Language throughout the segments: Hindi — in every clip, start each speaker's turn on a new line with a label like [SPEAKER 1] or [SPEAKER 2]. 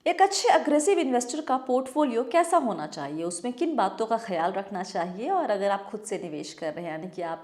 [SPEAKER 1] एक अच्छे अग्रेसिव इन्वेस्टर का पोर्टफोलियो कैसा होना चाहिए, उसमें किन बातों का ख्याल रखना चाहिए, और अगर आप खुद से निवेश कर रहे हैं यानी कि आप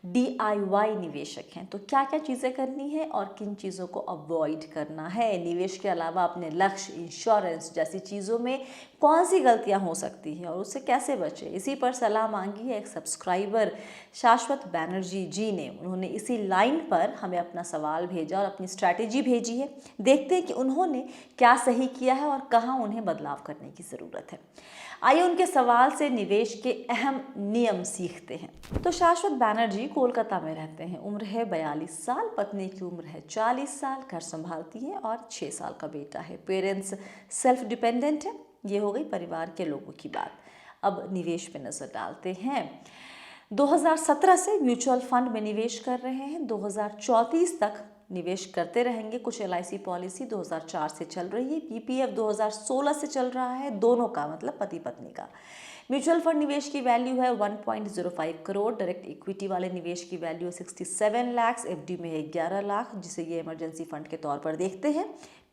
[SPEAKER 1] DIY निवेशक हैं तो क्या क्या चीज़ें करनी है और किन चीज़ों को अवॉइड करना है। निवेश के अलावा अपने लक्ष्य, इंश्योरेंस जैसी चीज़ों में कौन सी गलतियां हो सकती हैं और उससे कैसे बचें, इसी पर सलाह मांगी है एक सब्सक्राइबर शाश्वत बैनर्जी जी ने। उन्होंने इसी लाइन पर हमें अपना सवाल भेजा और अपनी स्ट्रैटेजी भेजी है। देखते हैं कि उन्होंने क्या सही किया है और कहाँ उन्हें बदलाव करने की ज़रूरत है। आइए उनके सवाल से निवेश के अहम नियम सीखते हैं। तो शाश्वत बैनर्जी कोलकाता में रहते हैं, उम्र है 42 साल, पत्नी की उम्र है 40 साल, घर संभालती है और 6 साल का बेटा है। पेरेंट्स सेल्फ डिपेंडेंट है। ये हो गई परिवार के लोगों की बात। अब निवेश पे नज़र डालते हैं। 2017 से म्यूचुअल फंड में निवेश कर रहे हैं, 2034 तक निवेश करते रहेंगे। कुछ LIC पॉलिसी 2004 से चल रही है, PPF 2016 से चल रहा है, दोनों का मतलब पति पत्नी का। म्यूचुअल फंड निवेश की वैल्यू है 1.05 करोड़, डायरेक्ट इक्विटी वाले निवेश की वैल्यू है 67 लाख, FD में है 11 लाख जिसे ये इमरजेंसी फंड के तौर पर देखते हैं।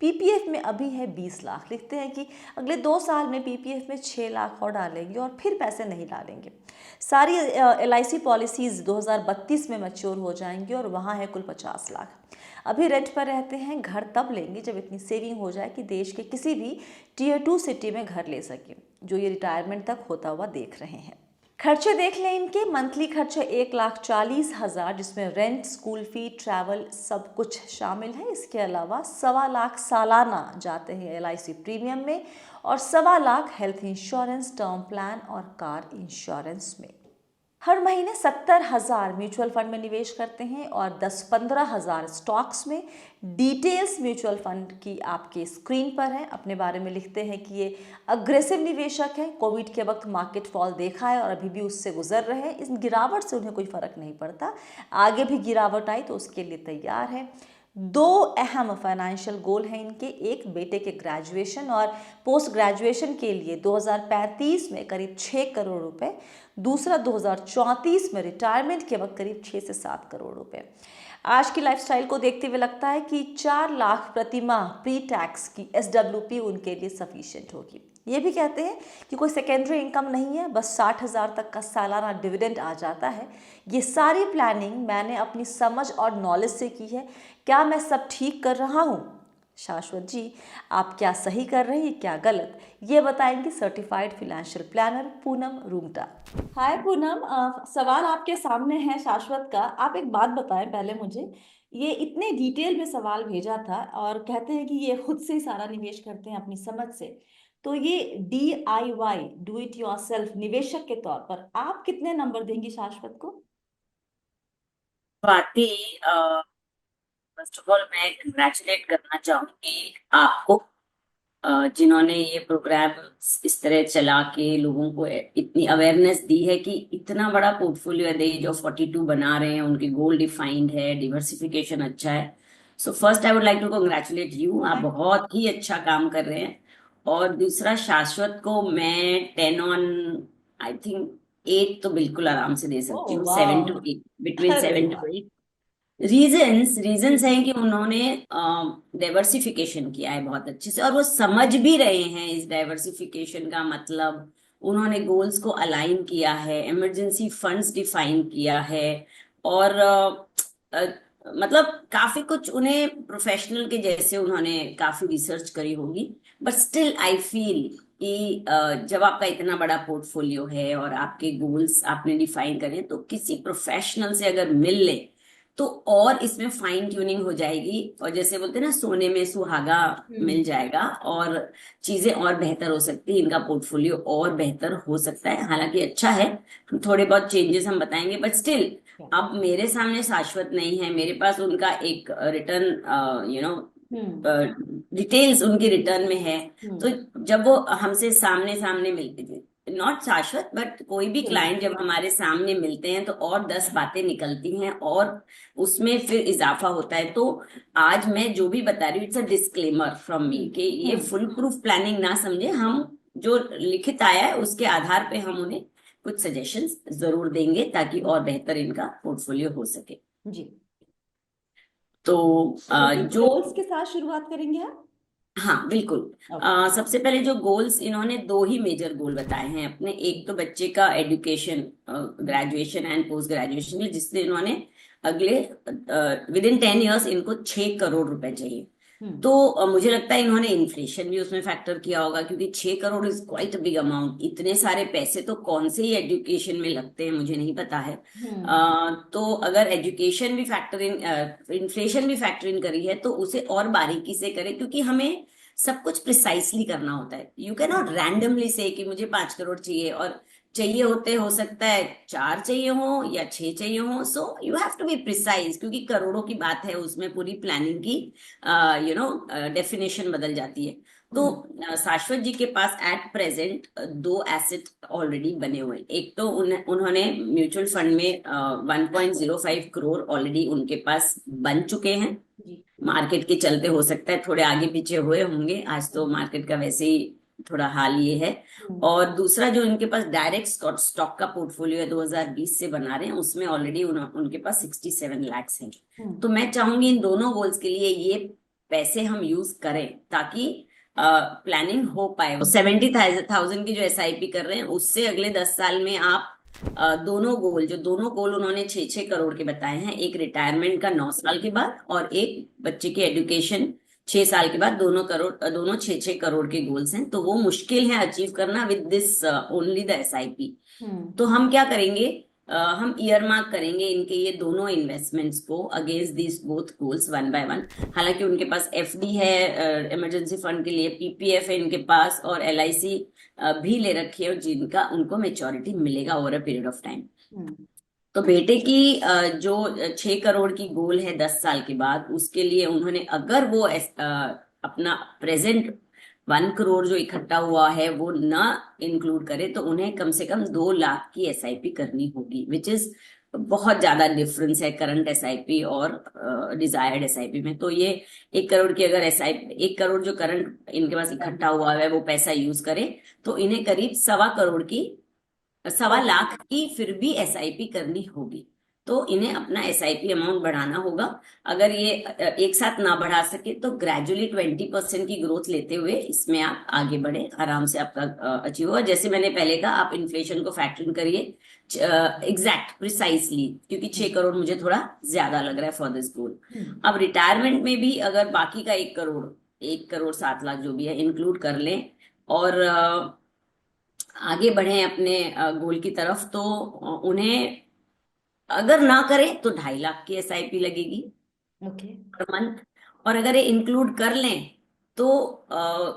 [SPEAKER 1] PPF में अभी है 20 लाख। लिखते हैं कि अगले 2 साल में PPF में 6 लाख और डालेंगे और फिर पैसे नहीं डालेंगे। सारी LIC पॉलिसीज़ 2032 में मैच्योर हो जाएंगी और वहाँ है कुल 50 लाख। अभी रेंट पर रहते हैं, घर तब लेंगे जब इतनी सेविंग हो जाए कि देश के किसी भी Tier 2 सिटी में घर ले सके, जो ये रिटायरमेंट तक होता हुआ देख रहे हैं। खर्चे देख लें इनके। मंथली खर्चे 1,40,000 जिसमें रेंट, स्कूल फी, ट्रैवल सब कुछ शामिल है। इसके अलावा 1,25,000 सालाना जाते हैं LIC प्रीमियम में और 1,25,000 हेल्थ इंश्योरेंस, टर्म प्लान और कार इंश्योरेंस में। हर महीने 70,000 म्यूचुअल फंड में निवेश करते हैं और 10-15,000 स्टॉक्स में। डिटेल्स म्यूचुअल फंड की आपके स्क्रीन पर है। अपने बारे में लिखते हैं कि ये अग्रेसिव निवेशक है, कोविड के वक्त मार्केट फॉल देखा है और अभी भी उससे गुजर रहे हैं। इस गिरावट से उन्हें कोई फर्क नहीं पड़ता, आगे भी गिरावट आई तो उसके लिए तैयार है। 2 अहम फाइनेंशियल गोल हैं इनके। एक, बेटे के ग्रेजुएशन और पोस्ट ग्रेजुएशन के लिए 2035 में करीब 6 करोड़ रुपए। दूसरा, 2034 में रिटायरमेंट के वक्त करीब 6 से 7 करोड़ रुपए। आज की लाइफस्टाइल को देखते हुए लगता है कि 4 लाख प्रति माह प्री टैक्स की SWP उनके लिए सफिशिएंट होगी। ये भी कहते हैं कि कोई सेकेंडरी इनकम नहीं है, बस 60,000 तक का सालाना डिविडेंड आ जाता है। ये सारी प्लानिंग मैंने अपनी समझ और नॉलेज से की है। क्या मैं सब ठीक कर रहा हूँ? शाश्वत जी, आप क्या सही कर रहे हैं, क्या गलत, ये बताएंगी certified financial planner Poonam Rungta. Hi Poonam, सवाल आपके सामने है शाश्वत का। आप एक बात बताएं पहले मुझे, ये इतने डिटेल में सवाल भेजा था और कहते हैं कि ये खुद से ही सारा निवेश करते हैं अपनी समझ से। तो ये DIY, डू इट योरसेल्फ निवेशक के तौर पर आप कितने नंबर देंगी शाश्वत को?
[SPEAKER 2] स्वाति, फर्स्ट ऑफ ऑल मैं कंग्रेचुलेट करना चाहूंगी आपको, जिन्होंने ये प्रोग्राम इस तरह चला के लोगों को इतनी अवेयरनेस दी है कि इतना बड़ा पोर्टफोलियो है। जो 42 बना रहे हैं, उनके गोल डिफाइंड है, डिवर्सिफिकेशन अच्छा है। So first I would like to congratulate you, आप बहुत ही अच्छा काम कर रहे हैं। और दूसरा, शाश्वत को मैं 10 ऑन, आई थिंक 8 तो बिल्कुल आराम से दे सकती
[SPEAKER 1] ओह
[SPEAKER 2] हूँ,
[SPEAKER 1] वाह।
[SPEAKER 2] 7 to 8, बिटवीन
[SPEAKER 1] अरे
[SPEAKER 2] 7 to 8। रीजंस हैं कि उन्होंने डाइवर्सिफिकेशन किया है बहुत अच्छे से, और वो समझ भी रहे हैं इस डाइवर्सिफिकेशन का मतलब। उन्होंने गोल्स को अलाइन किया है, इमरजेंसी फंड्स डिफाइन किया है, और मतलब काफी कुछ उन्हें प्रोफेशनल के जैसे उन्होंने काफी रिसर्च करी होगी। बट स्टिल आई फील कि जब आपका इतना बड़ा पोर्टफोलियो है और आपके गोल्स आपने डिफाइन करें, तो किसी प्रोफेशनल से अगर मिल ले तो और इसमें फाइन ट्यूनिंग हो जाएगी, और जैसे बोलते हैं ना, सोने में सुहागा मिल जाएगा और चीजें और बेहतर हो सकती है। इनका पोर्टफोलियो और बेहतर हो सकता है। हालांकि अच्छा है, थोड़े बहुत चेंजेस हम बताएंगे, बट स्टिल अब मेरे सामने शाश्वत नहीं है, मेरे पास उनका एक रिटर्न,
[SPEAKER 1] हम्म
[SPEAKER 2] डिटेल्स उनकी रिटर्न में है। तो
[SPEAKER 1] हम्म
[SPEAKER 2] जब वो हमसे सामने सामने मिलते थे, नॉट शाश्वत बट कोई भी
[SPEAKER 1] हम्म
[SPEAKER 2] क्लाइंट जब हमारे सामने मिलते हैं, तो और 10 बातें निकलती हैं और उसमें फिर इजाफा होता है। तो आज मैं जो भी बता रही हूँ, it's a disclaimer from me कि ये
[SPEAKER 1] हम्म
[SPEAKER 2] फुल प्रूफ प्लानिंग ना समझे। हम जो लिखित आया है उसके आधार पे हम उन्हें कुछ सजेशंस जरूर देंगे, ताकि और बेहतर इनका पोर्टफोलियो हो सके।
[SPEAKER 1] जी।
[SPEAKER 2] तो
[SPEAKER 1] तो किस
[SPEAKER 2] जो
[SPEAKER 1] गोल्स के साथ शुरुआत करेंगे आप?
[SPEAKER 2] हाँ बिल्कुल।
[SPEAKER 1] ओके।
[SPEAKER 2] सबसे पहले जो गोल्स इन्होंने दो ही मेजर गोल बताए हैं अपने, एक तो बच्चे का education, graduation and post graduation में, जिससे इन्होंने अगले विद इन 10 इयर्स इनको 6 करोड़ रुपए चाहिए।
[SPEAKER 1] हम्म।
[SPEAKER 2] तो मुझे लगता है इन्होंने इन्फ्लेशन भी उसमें फैक्टर किया होगा, क्योंकि 6 crore is quite a big amount. इतने सारे पैसे तो कौन से ही एजुकेशन में लगते हैं मुझे नहीं पता है।
[SPEAKER 1] हम्म।
[SPEAKER 2] तो अगर एजुकेशन भी फैक्टर इन, इन्फ्लेशन भी फैक्टर इन करी है तो उसे और बारीकी से करें, क्योंकि हमें सब कुछ प्रिसाइसली करना होता है। यू कैन नॉट रैंडमली से कि मुझे 5 करोड़ चाहिए, और चाहिए होते हो सकता है 4 चाहिए हो या 6 चाहिए हो। So you have to be precise, क्योंकि करोड़ों की बात है, उसमें पूरी प्लानिंग की डेफिनेशन बदल जाती है। तो
[SPEAKER 1] हम्म।
[SPEAKER 2] शाश्वत जी के पास एट प्रेजेंट दो एसेट ऑलरेडी बने हुए हैं। एक तो उन्होंने म्यूचुअल फंड में 1.05 करोड़ ऑलरेडी उनके पास बन चुके हैं।
[SPEAKER 1] जी।
[SPEAKER 2] मार्केट के चलते हो सकता है थोड़े आगे पीछे हुए होंगे, आज तो
[SPEAKER 1] हम्म।
[SPEAKER 2] मार्केट का वैसे ही थोड़ा हाल ये है।
[SPEAKER 1] हम्म।
[SPEAKER 2] और दूसरा जो इनके पास डायरेक्ट स्टॉक का पोर्टफोलियो है 2020 से बना रहे हैं, उसमें ऑलरेडी उनके पास 67 लाख है।
[SPEAKER 1] हम्म।
[SPEAKER 2] तो मैं चाहूंगी इन दोनों गोल्स के लिए ये पैसे हम यूज करें, ताकि प्लानिंग हो पाए। 70,000 की जो एसआईपी कर रहे हैं, उससे अगले 10 साल में आप दोनों गोल उन्होंने 6-6 करोड़ के बताए हैं। एक रिटायरमेंट का 9 साल के बाद, और एक बच्चे की एजुकेशन 6 साल के बाद। दोनों 6-6 करोड़ के गोल्स हैं, तो वो मुश्किल है अचीव करना with this only the SIP.
[SPEAKER 1] Hmm.
[SPEAKER 2] तो हम क्या करेंगे, हम ईयर मार्क करेंगे इनके ये दोनों इन्वेस्टमेंट्स को against this both goals one by one. हालांकि उनके पास एफडी है इमरजेंसी फंड के लिए, पीपीएफ है इनके पास, और एलआईसी भी ले रखी है, और जिनका उनको मेच्योरिटी मिलेगा over a period of time.
[SPEAKER 1] Hmm.
[SPEAKER 2] तो बेटे की जो 6 करोड़ की गोल है 10 साल के बाद, उसके लिए उन्होंने अगर वो अपना प्रेजेंट 1 करोड़ जो इकट्ठा हुआ है वो ना इंक्लूड करे, तो उन्हें कम से कम 2 लाख की एसआईपी करनी होगी, विच इज बहुत ज्यादा डिफरेंस है करंट एसआईपी और डिजायर्ड एसआईपी में। तो ये 1 करोड़ की अगर एसआईपी, 1 करोड़ जो करंट इनके पास इकट्ठा हुआ है वो पैसा यूज करे, तो इन्हें करीब 1.25 करोड़ की, 1.25 लाख की फिर भी एसआईपी करनी होगी। तो इन्हें अपना एसआईपी अमाउंट बढ़ाना होगा। अगर ये एक साथ ना बढ़ा सके तो ग्रेजुअली 20% की ग्रोथ लेते हुए इसमें आप आगे बढ़े, आराम से आपका अचीव होगा। जैसे मैंने पहले कहा, आप इन्फ्लेशन को फैक्टर इन करिए एग्जैक्ट प्रिसाइसली, क्योंकि 6 करोड़ मुझे थोड़ा ज्यादा लग रहा है फॉर दिस गोल।
[SPEAKER 1] हम्म।
[SPEAKER 2] अब रिटायरमेंट में भी अगर बाकी का 1 करोड़, 1 करोड़ 7 लाख जो भी है इंक्लूड कर लें, और आगे बढ़े अपने गोल की तरफ, तो उन्हें अगर ना करें तो 2.5 लाख की एसआईपी लगेगी
[SPEAKER 1] ओके।
[SPEAKER 2] Per month. और अगर ये इंक्लूड कर लें तो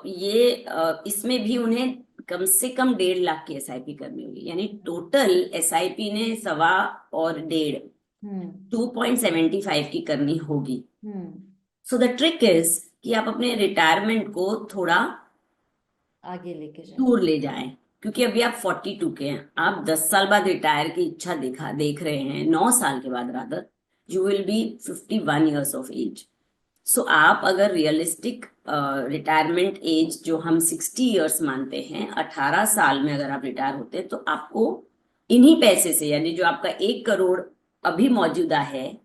[SPEAKER 2] ये इसमें भी उन्हें कम से कम 1.5 लाख की एसआईपी करनी होगी, यानी टोटल एसआईपी ने 1.25 और 1.5,
[SPEAKER 1] हम्म।
[SPEAKER 2] 2.75 की करनी होगी।
[SPEAKER 1] हम्म।
[SPEAKER 2] सो द ट्रिक इज कि आप अपने रिटायरमेंट को थोड़ा
[SPEAKER 1] आगे लेके जाए।
[SPEAKER 2] दूर ले जाएं, क्योंकि अभी आप 42 के हैं, आप 10 साल बाद रिटायर की इच्छा देख रहे हैं, 9 साल के बाद rather, you will be 51 years of age. So आप अगर रियलिस्टिक रिटायरमेंट एज जो हम 60 ईयर्स मानते हैं, 18 साल में अगर आप रिटायर होते हैं, तो आपको इन्हीं पैसे से, यानी जो आपका 1 करोड़ अभी मौजूदा है,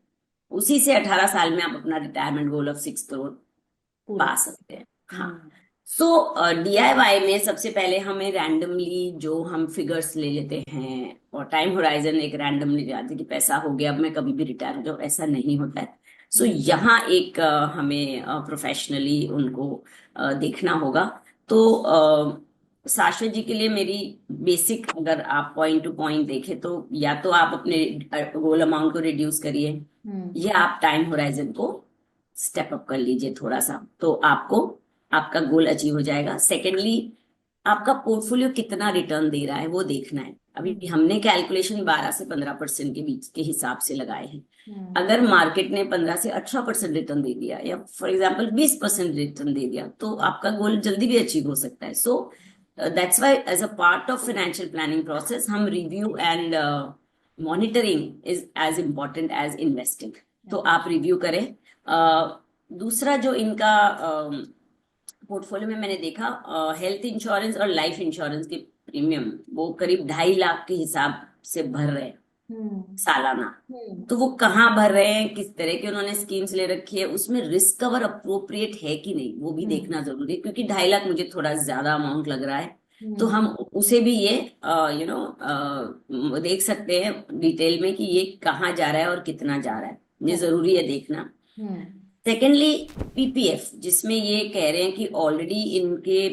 [SPEAKER 2] उसी से 18 साल में आप अपना रिटायरमेंट गोल ऑफ 6 करोड़
[SPEAKER 1] पूरा।
[SPEAKER 2] पा सकते हैं। हाँ।
[SPEAKER 1] हम्म।
[SPEAKER 2] सो डीआईवाई में सबसे पहले हमें रैंडमली जो हम फिगर्स ले लेते हैं, और टाइम होराइजन एक रैंडमली जाती है कि पैसा हो गया अब मैं कभी भी रिटायर हो जाऊँ, ऐसा नहीं होता है। सो यहाँ एक हमें प्रोफेशनली उनको देखना होगा। तो शाश्वत जी के लिए मेरी बेसिक, अगर आप पॉइंट टू पॉइंट देखें, तो या तो आप अपने गोल अमाउंट को रिड्यूस करिए,
[SPEAKER 1] हम्म।
[SPEAKER 2] या आप टाइम होराइजन को स्टेप अप कर लीजिए थोड़ा सा, तो आपको आपका गोल अचीव हो जाएगा। सेकेंडली, आपका पोर्टफोलियो कितना रिटर्न दे रहा है वो देखना है। अभी
[SPEAKER 1] हम्म।
[SPEAKER 2] हमने कैलकुलेशन 12 से 15% के बीच के हिसाब से लगाए हैं।
[SPEAKER 1] हम्म।
[SPEAKER 2] अगर मार्केट ने 15 से 18% रिटर्न दे दिया, या फॉर एग्जाम्पल 20% रिटर्न दे दिया, तो आपका गोल जल्दी भी अचीव हो सकता है। So that's why as a part of financial planning process, हम review and monitoring is as important as investing. तो आप रिव्यू करें। दूसरा जो इनका पोर्टफोलियो में मैंने देखा, हेल्थ इंश्योरेंस और लाइफ इंश्योरेंस के प्रीमियम वो करीब 2.5 लाख के हिसाब से भर रहे हैं।
[SPEAKER 1] हम्म।
[SPEAKER 2] सालाना।
[SPEAKER 1] हम्म।
[SPEAKER 2] तो वो कहाँ भर रहे हैं, किस तरह की उन्होंने स्कीम्स ले रखी है, उसमें रिस्क कवर अप्रोप्रिएट है कि नहीं, वो भी
[SPEAKER 1] हम्म।
[SPEAKER 2] देखना जरूरी है, क्योंकि 2.5 लाख मुझे थोड़ा ज्यादा अमाउंट लग रहा है। तो
[SPEAKER 1] हम्म।
[SPEAKER 2] हम उसे भी ये देख सकते हैं डिटेल में कि ये कहाँ जा रहा है और कितना जा रहा है, ये
[SPEAKER 1] ओके।
[SPEAKER 2] जरूरी है देखना।
[SPEAKER 1] हम्म।
[SPEAKER 2] सेकेंडली, पीपीएफ, जिसमें ये कह रहे हैं कि ऑलरेडी इनके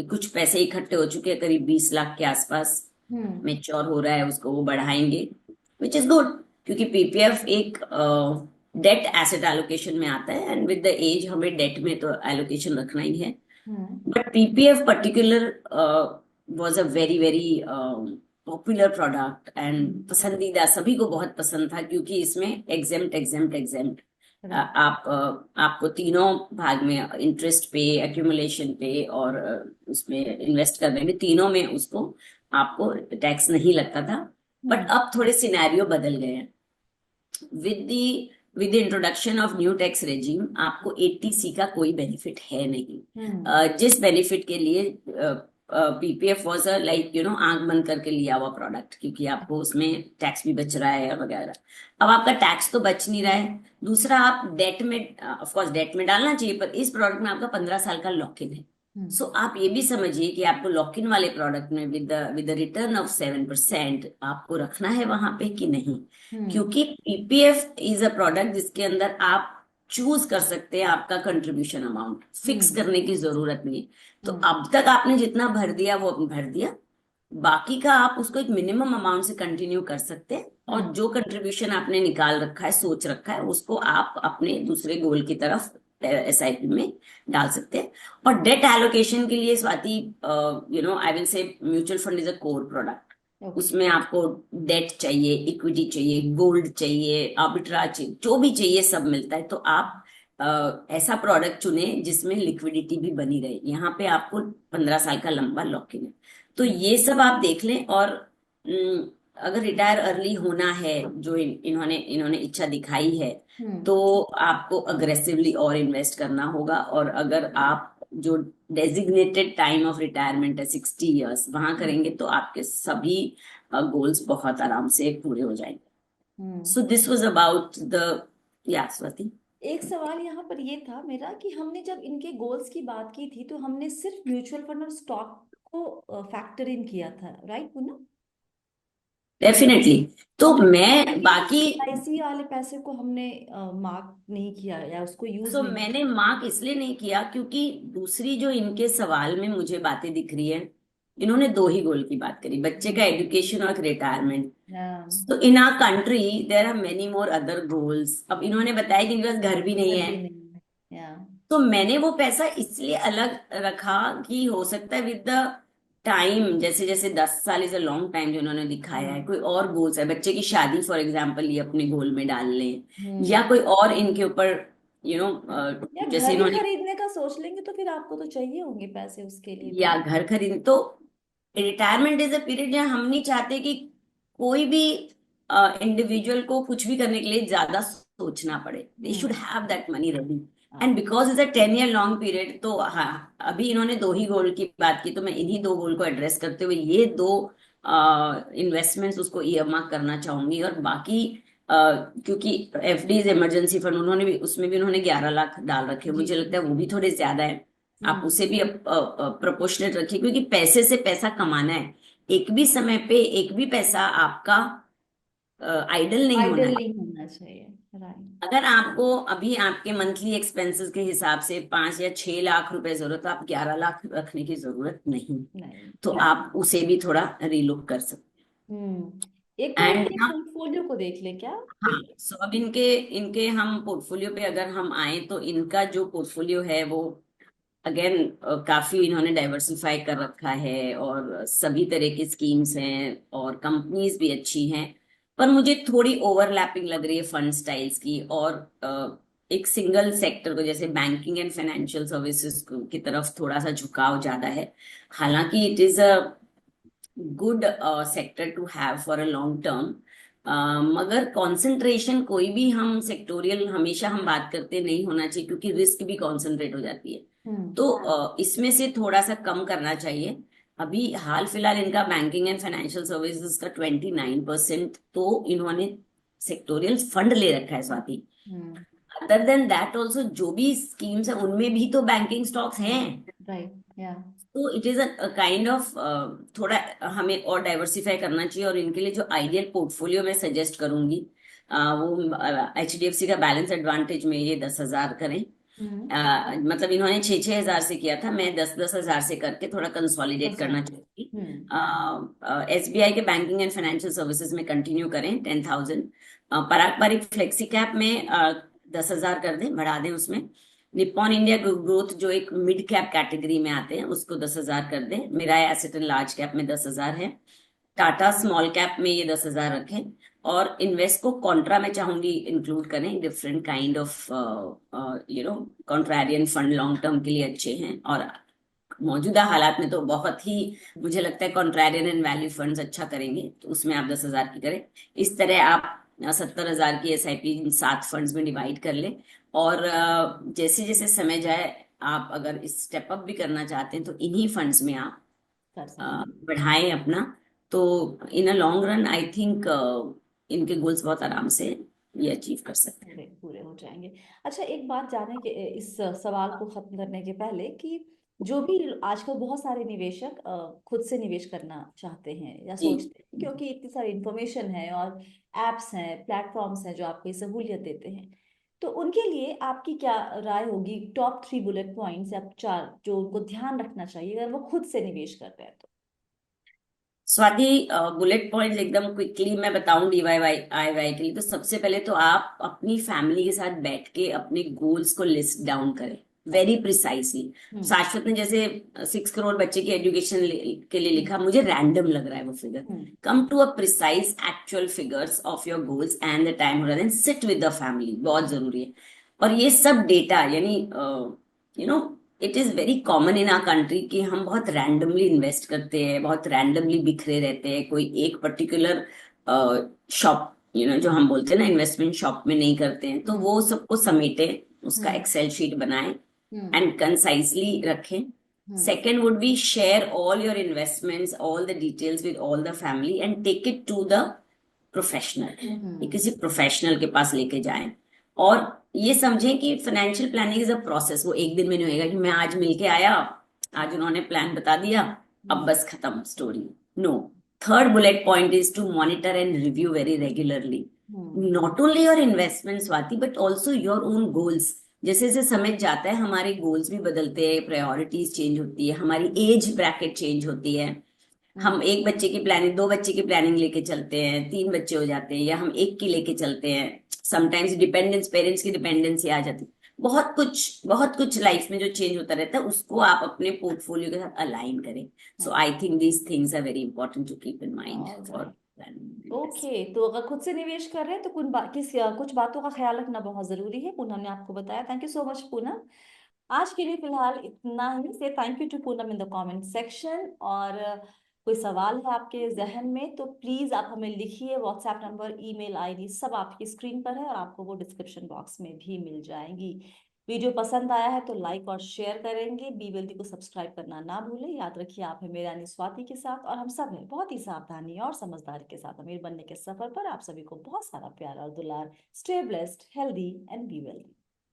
[SPEAKER 2] कुछ पैसे इकट्ठे हो चुके हैं, करीब 20 लाख के आसपास
[SPEAKER 1] हम्म।
[SPEAKER 2] मेच्योर हो रहा है, उसको वो बढ़ाएंगे, विच इज गुड, क्योंकि पीपीएफ एक डेट एसेट एलोकेशन में आता है, एंड विद द एज हमें डेट में तो एलोकेशन रखना ही है।
[SPEAKER 1] Hmm.
[SPEAKER 2] But PPF particular was a very very popular product, and
[SPEAKER 1] hmm.
[SPEAKER 2] पसंदीदा, सभी को बहुत पसंद था, क्योंकि इसमें एग्जेम्प्ट एग्जेम्प्ट एग्जेम्प्ट
[SPEAKER 1] राइट।
[SPEAKER 2] आपको तीनों भाग में, इंटरेस्ट पे, एक्यूमुलेशन पे और उसमें इन्वेस्ट करने में, तीनों में उसको आपको टैक्स नहीं लगता था। बट
[SPEAKER 1] हम्म।
[SPEAKER 2] अब थोड़े सिनेरियो बदल गए हैं with the introduction of new tax regime. आपको 80C का कोई बेनिफिट है नहीं।
[SPEAKER 1] हम्म।
[SPEAKER 2] जिस बेनिफिट के लिए पीपीएफ वाज अ लाइक आंख बंद करके लिया हुआ प्रोडक्ट, क्योंकि आपको उसमें टैक्स भी बच रहा है वगैरह। अब आपका टैक्स तो बच नहीं रहा है, दूसरा आप डेट में, ऑफ कोर्स डेट में डालना चाहिए, पर इस प्रोडक्ट में आपका 15 साल का लॉक इन है।
[SPEAKER 1] हम्म।
[SPEAKER 2] सो आप ये भी समझिए कि आपको लॉक इन वाले प्रोडक्ट में विद रिटर्न ऑफ 7% आपको रखना है वहां पे कि नहीं,
[SPEAKER 1] हम्म।
[SPEAKER 2] क्योंकि पीपीएफ इज अ प्रोडक्ट जिसके अंदर आप चूज कर सकते हैं आपका कंट्रीब्यूशन अमाउंट, फिक्स
[SPEAKER 1] हम्म।
[SPEAKER 2] करने की जरूरत नहीं है। तो
[SPEAKER 1] हम्म।
[SPEAKER 2] अब तक आपने जितना भर दिया वो आपने भर दिया, बाकी का आप उसको एक मिनिमम अमाउंट से कंटिन्यू कर सकते हैं, और
[SPEAKER 1] हम्म।
[SPEAKER 2] जो कंट्रीब्यूशन आपने निकाल रखा है, सोच रखा है, उसको आप अपने दूसरे गोल की तरफ एसआईपी में डाल सकते हैं। और डेट एलोकेशन के लिए Swati, I will say mutual fund is a core product.
[SPEAKER 1] Okay.
[SPEAKER 2] उसमें आपको डेट चाहिए, इक्विटी चाहिए, गोल्ड चाहिए, आर्बिट्राज चाहिए, जो भी चाहिए सब मिलता है। तो आप ऐसा प्रोडक्ट चुने जिसमें लिक्विडिटी भी बनी रहे, यहाँ पे आपको 15 साल का लंबा लॉक इन है। तो
[SPEAKER 1] हम्म।
[SPEAKER 2] ये सब आप देख लें। और अगर रिटायर अर्ली होना है, जो इन्होंने इन्होंने इच्छा दिखाई है,
[SPEAKER 1] हम्म।
[SPEAKER 2] तो आपको अग्रेसिवली और इन्वेस्ट करना होगा। और अगर आप जो डेजिग्नेटेड टाइम ऑफ रिटायरमेंट है 60 इयर्स, वहां
[SPEAKER 1] हम्म।
[SPEAKER 2] करेंगे तो आपके सभी गोल्स बहुत आराम से पूरे हो जाएंगे।
[SPEAKER 1] Hmm.
[SPEAKER 2] So this was about the, yeah Swati.
[SPEAKER 1] एक सवाल यहाँ पर ये था मेरा कि हमने जब इनके गोल्स की बात की थी तो हमने सिर्फ म्यूचुअल फंड और स्टॉक को फैक्टर इन किया था, राइट पुनः?
[SPEAKER 2] डेफिनेटली। तो
[SPEAKER 1] हमने
[SPEAKER 2] मैं बाकी,
[SPEAKER 1] एलआईसी वाले पैसे को हमने मार्क नहीं किया या उसको यूज
[SPEAKER 2] सो
[SPEAKER 1] नहीं
[SPEAKER 2] मैंने मार्क इसलिए नहीं किया क्योंकि दूसरी जो इनके सवाल में मुझे बातें दिख रही है, इन्होंने दो ही गोल की बात करी, बच्चे का एजुकेशन और रिटायरमेंट।
[SPEAKER 1] किया।
[SPEAKER 2] तो in our country there are many more other goals. अब इन्होंने बताया कि इनके पास घर भी नहीं
[SPEAKER 1] घर
[SPEAKER 2] है,
[SPEAKER 1] भी नहीं है या।
[SPEAKER 2] तो मैंने वो पैसा इसलिए अलग रखा कि हो सकता है विद द टाइम, जैसे जैसे 10 साल इज अ लॉन्ग टाइम जो इन्होंने दिखाया है,
[SPEAKER 1] हम्म।
[SPEAKER 2] कोई और गोल्स है, बच्चे की शादी फॉर एग्जाम्पल ये अपने गोल में डाल लें, या
[SPEAKER 1] हम्म।
[SPEAKER 2] कोई और इनके ऊपर
[SPEAKER 1] या
[SPEAKER 2] जैसे
[SPEAKER 1] घर ही
[SPEAKER 2] इन्होंने,
[SPEAKER 1] खरीदने का सोच लेंगे तो फिर आपको तो चाहिए होंगे पैसे उसके लिए भी
[SPEAKER 2] या
[SPEAKER 1] ना।
[SPEAKER 2] घर खरीद, तो रिटायरमेंट इज अ पीरियड जहाँ हम नहीं चाहते कि कोई भी इंडिविजुअल को कुछ भी करने के लिए ज्यादा सोचना पड़े, they should
[SPEAKER 1] hmm.
[SPEAKER 2] Have that money ready. And
[SPEAKER 1] हाँ।
[SPEAKER 2] Because is a 10 year long period, तो हाँ, अभी इन्होंने दो ही गोल की बात की, तो मैं इन्हीं दो गोल को एड्रेस करते हुए ये दो इन्वेस्टमेंट्स उसको ईयरमार्क करना चाहूंगी। और बाकी क्योंकि एफडीज इमरजेंसी फंड उन्होंने भी, उसमें भी उन्होंने 11 लाख डाल रखे,
[SPEAKER 1] जी
[SPEAKER 2] मुझे
[SPEAKER 1] जी।
[SPEAKER 2] लगता है वो भी थोड़े ज्यादा है। आप
[SPEAKER 1] हम्म।
[SPEAKER 2] उसे भी प्रोपोर्शनेट रखिए, क्योंकि पैसे से पैसा कमाना है, एक भी समय पे एक भी पैसा आपका आइडल नहीं होना
[SPEAKER 1] आइडल
[SPEAKER 2] है।
[SPEAKER 1] नहीं होना चाहिए। राइट।
[SPEAKER 2] अगर आपको अभी आपके मंथली एक्सपेंसेस के हिसाब से 5 या 6 लाख रुपए जरूरत, तो आप 11 लाख रखने की जरूरत नहीं।
[SPEAKER 1] नहीं।
[SPEAKER 2] तो आप उसे भी थोड़ा रीलुक कर सकते
[SPEAKER 1] एक बार
[SPEAKER 2] हैं।
[SPEAKER 1] इनके
[SPEAKER 2] एंड
[SPEAKER 1] पोर्टफोलियो को देख ले क्या?
[SPEAKER 2] हाँ, सो अब इनके इनके हम पोर्टफोलियो पे अगर हम आए, तो इनका जो पोर्टफोलियो है वो अगेन काफी इन्होंने डाइवर्सिफाई कर रखा है, और सभी तरह की स्कीम्स हैं और कंपनीज भी अच्छी हैं। पर मुझे थोड़ी ओवरलैपिंग लग रही है फंड स्टाइल्स की, और एक सिंगल सेक्टर को, जैसे बैंकिंग एंड फाइनेंशियल सर्विसेज की तरफ थोड़ा सा झुकाव ज्यादा है। हालांकि it is a good sector to have for a long term, मगर कंसंट्रेशन कोई भी हम सेक्टोरियल हमेशा हम बात करते नहीं होना चाहिए, क्योंकि रिस्क भी कंसंट्रेट हो जाती है।
[SPEAKER 1] हम्म।
[SPEAKER 2] तो इसमें से थोड़ा सा कम करना चाहिए। अभी हाल फिलहाल इनका बैंकिंग एंड फाइनेंशियल सर्विसेज का 29% तो इन्होंने सेक्टोरियल फंड ले रखा है स्वाति।
[SPEAKER 1] हम्म।
[SPEAKER 2] अदर देन दैट ऑल्सो जो भी स्कीम्स है उनमें भी तो बैंकिंग स्टॉक्स हैं।
[SPEAKER 1] राइट, या।
[SPEAKER 2] तो it is a kind of थोड़ा हमें और डाइवर्सिफाई करना चाहिए, और इनके लिए जो आइडियल पोर्टफोलियो मैं सजेस्ट करूंगी वो HDFC का बैलेंस एडवांटेज में ये 10,000 करें।
[SPEAKER 1] हम्म।
[SPEAKER 2] मतलब इन्होंने 6-6 हजार से किया था, मैं 10-10 हजार से करके थोड़ा कंसोलिडेट
[SPEAKER 1] अच्छा।
[SPEAKER 2] करना चाहूंगी।
[SPEAKER 1] हम्म।
[SPEAKER 2] SBI के बैंकिंग एंड फाइनेंशियल सर्विसेज में कंटिन्यू करें 10,000। पारंपरिक फ्लेक्सी कैप में 10,000 कर दें, बढ़ा दें उसमें। निप्पॉन इंडिया ग्रोथ जो एक मिड कैप कैटेगरी में आते हैं उसको 10,000 कर दें। मिराय एसेट एंड लार्ज कैप में 10,000 है। टाटा स्मॉल कैप में ये 10,000 रखें। और इन्वेस्ट को कॉन्ट्रा में चाहूंगी इंक्लूड करें, different kind of contrarian fund long term के लिए अच्छे हैं। और मौजूदा हालात में तो बहुत ही मुझे लगता है कॉन्ट्रारियन एंड वैल्यू फंड्स अच्छा करेंगे, तो उसमें आप 10,000 की करें। इस तरह आप 70,000 की SIP 7 फंड्स में डिवाइड कर लें। और जैसे जैसे समय जाए आप अगर इस स्टेप अप भी करना चाहते हैं तो इन्हीं फंड्स में आप
[SPEAKER 1] कर सकते हैं।
[SPEAKER 2] बढ़ाएं अपना। तो in a long run I think इनके गोल्स बहुत आराम से ये अचीव कर सकते हैं।
[SPEAKER 1] पूरे पूरे हो जाएंगे। अच्छा, एक बात जाने के इस सवाल को खत्म करने के पहले कि जो भी आजकल बहुत सारे निवेशक खुद से निवेश करना चाहते हैं या
[SPEAKER 2] जी।
[SPEAKER 1] सोचते हैं, क्योंकि इतनी सारी इंफॉर्मेशन है और एप्स हैं, प्लेटफॉर्म्स हैं जो आपको ये सहूलियत देते हैं, तो उनके लिए आपकी क्या राय होगी? टॉप 3 बुलेट पॉइंट्स या 4 जो उनको ध्यान रखना चाहिए अगर वो खुद से निवेश कर रहे हैं तो।
[SPEAKER 2] स्वाति, बुलेट पॉइंट्स एकदम क्विकली मैं बताऊं DIY के लिए, तो सबसे पहले तो आप अपनी फैमिली के साथ बैठ के अपने गोल्स को लिस्ट डाउन करें वेरी प्रिसाइसली।
[SPEAKER 1] हम्म।
[SPEAKER 2] शाश्वत ने जैसे 6 करोड़ बच्चे की एजुकेशन के लिए लिखा, मुझे रैंडम लग रहा है वो figure.
[SPEAKER 1] Hmm.
[SPEAKER 2] Come to a precise actual figures of your goals and the time horizon, sit with the family, बहुत जरूरी है। और ये सब डेटा यानी it is very common in our country कि हम बहुत रैंडमली इन्वेस्ट करते हैं, बहुत रैंडमली बिखरे रहते हैं, कोई एक पर्टिकुलर शॉप जो हम बोलते हैं ना इन्वेस्टमेंट शॉप में नहीं करते हैं। तो
[SPEAKER 1] हम्म।
[SPEAKER 2] वो सबको समेटे, उसका
[SPEAKER 1] हम्म।
[SPEAKER 2] एक्सेल शीट बनाएं
[SPEAKER 1] हम्म।
[SPEAKER 2] एंड कंसाइसली रखें।
[SPEAKER 1] Hmm.
[SPEAKER 2] Second would be share all your investments, all the details with all the family and take it to the professional. ये
[SPEAKER 1] हम्म।
[SPEAKER 2] किसी प्रोफेशनल के पास लेके जाएं। और ये समझें कि financial planning is a process, वो एक दिन में नहीं होएगा कि मैं आज मिलके आया, आज उन्होंने प्लान बता दिया, अब
[SPEAKER 1] हम्म।
[SPEAKER 2] बस खत्म story. No. Third bullet point is to monitor and review very regularly,
[SPEAKER 1] hmm.
[SPEAKER 2] Not only your investment Swati but also your own goals. जैसे जैसे समय जाता है हमारे गोल्स भी बदलते हैं, प्रायोरिटीज चेंज होती है, हमारी एज ब्रैकेट चेंज होती है। हम
[SPEAKER 1] हम्म।
[SPEAKER 2] एक बच्चे की प्लानिंग, 2 बच्चे की प्लानिंग लेके चलते हैं, 3 बच्चे हो जाते हैं, या हम एक की लेके चलते हैं। समटाइम्स डिपेंडेंस, पेरेंट्स की डिपेंडेंसी आ जाती है। बहुत कुछ लाइफ में जो चेंज होता रहता है उसको आप अपने पोर्टफोलियो के साथ अलाइन करें। So I think these things are very important to keep in mind for
[SPEAKER 1] alright.
[SPEAKER 2] Planning.
[SPEAKER 1] Okay, तो अगर खुद से निवेश कर रहे हैं तो कुछ बातों का ख्याल रखना बहुत जरूरी है। पूनम ने आपको बताया। Thank you so much Poonam. आज के लिए फिलहाल इतना ही। Say thank you to Poonam in the comment section. और कोई सवाल है आपके जहन में तो प्लीज आप हमें लिखिए। व्हाट्सएप नंबर, ईमेल आईडी सब आपकी स्क्रीन पर है और आपको वो डिस्क्रिप्शन बॉक्स में भी मिल जाएंगी। वीडियो पसंद आया है तो लाइक और शेयर करेंगे। बी वेल्दी को सब्सक्राइब करना ना भूलें। याद रखिए, आप है मेरे यानी स्वाति के साथ और हम सब हैं बहुत ही सावधानी और समझदारी के साथ अमीर बनने के सफर पर। आप सभी को बहुत सारा प्यार और दुलार। Stay blessed, healthy and be wealthy.